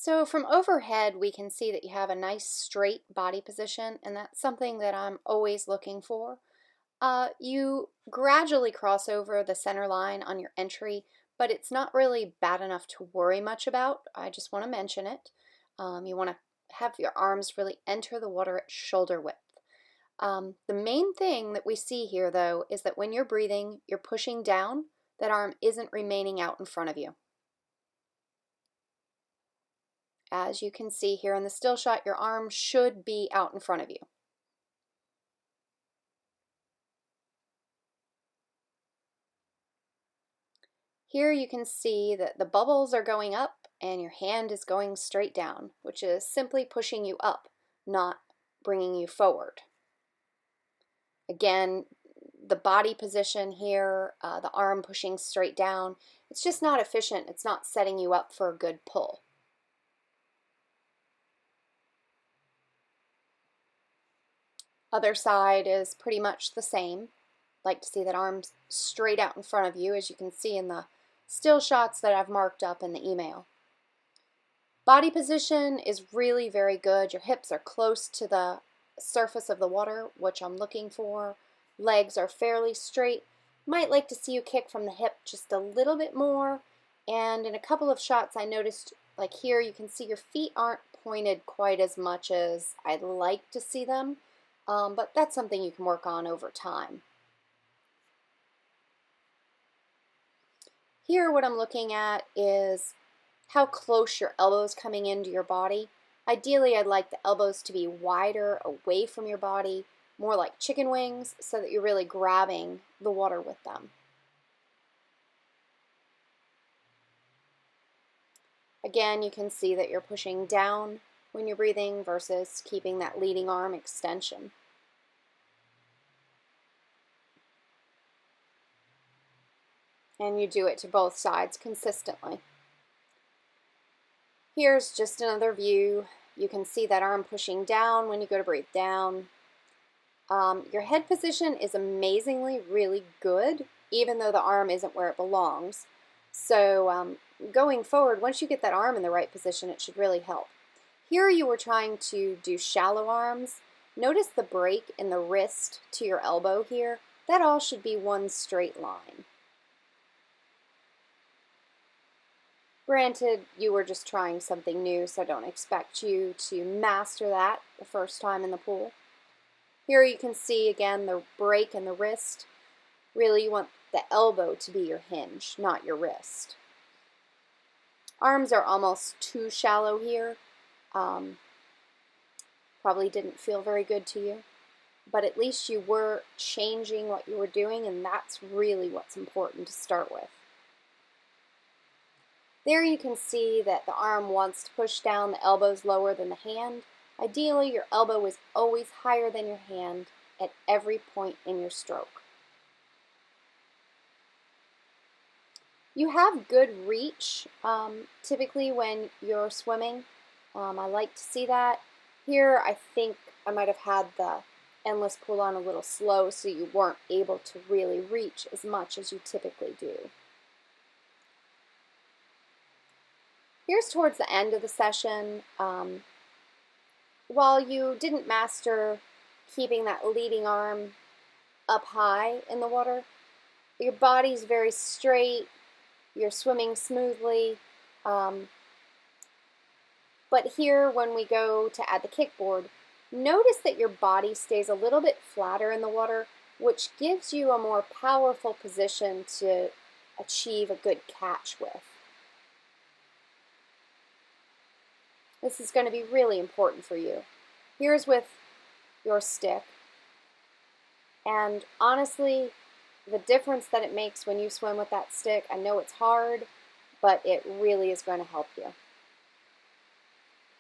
So from overhead, we can see that you have a nice straight body position, and that's something that I'm always looking for. You gradually cross over the center line on your entry, but it's not really bad enough to worry much about. I just want to mention it. You want to have your arms really enter the water at shoulder width. The main thing that we see here, though, is that when you're breathing, you're pushing down. That arm isn't remaining out in front of you. As you can see here in the still shot, your arm should be out in front of you. Here you can see that the bubbles are going up and your hand is going straight down, which is simply pushing you up, not bringing you forward. Again, the body position here, the arm pushing straight down, it's just not efficient. It's not setting you up for a good pull. Other side is pretty much the same. Like to see that arm straight out in front of you, as you can see in the still shots that I've marked up in the email. Body position is really very good. Your hips are close to the surface of the water, which I'm looking for. Legs are fairly straight. Might like to see you kick from the hip just a little bit more. And in a couple of shots I noticed, like here, you can see your feet aren't pointed quite as much as I'd like to see them. But that's something you can work on over time. Here what I'm looking at is how close your elbows coming into your body. Ideally, I'd like the elbows to be wider away from your body, more like chicken wings, so that you're really grabbing the water with them. Again, you can see that you're pushing down when you're breathing versus keeping that leading arm extension. And you do it to both sides consistently. Here's just another view. You can see that arm pushing down when you go to breathe down. Your head position is amazingly really good, even though the arm isn't where it belongs. So going forward, once you get that arm in the right position, it should really help. Here you were trying to do shallow arms. Notice the break in the wrist to your elbow here. That all should be one straight line. Granted, you were just trying something new, so I don't expect you to master that the first time in the pool. Here you can see again the break in the wrist. Really, you want the elbow to be your hinge, not your wrist. Arms are almost too shallow here. Probably didn't feel very good to you, but at least you were changing what you were doing, and that's really what's important to start with. There you can see that the arm wants to push down, the elbow's lower than the hand. Ideally, your elbow is always higher than your hand at every point in your stroke. You have good reach, typically when you're swimming. I like to see that. Here, I think I might have had the endless pool on a little slow, so you weren't able to really reach as much as you typically do. Here's towards the end of the session. While you didn't master keeping that leading arm up high in the water, your body's very straight, you're swimming smoothly. But here, when we go to add the kickboard, notice that your body stays a little bit flatter in the water, which gives you a more powerful position to achieve a good catch with. This is going to be really important for you. Here's with your stick. And honestly, the difference that it makes when you swim with that stick, I know it's hard, but it really is going to help you.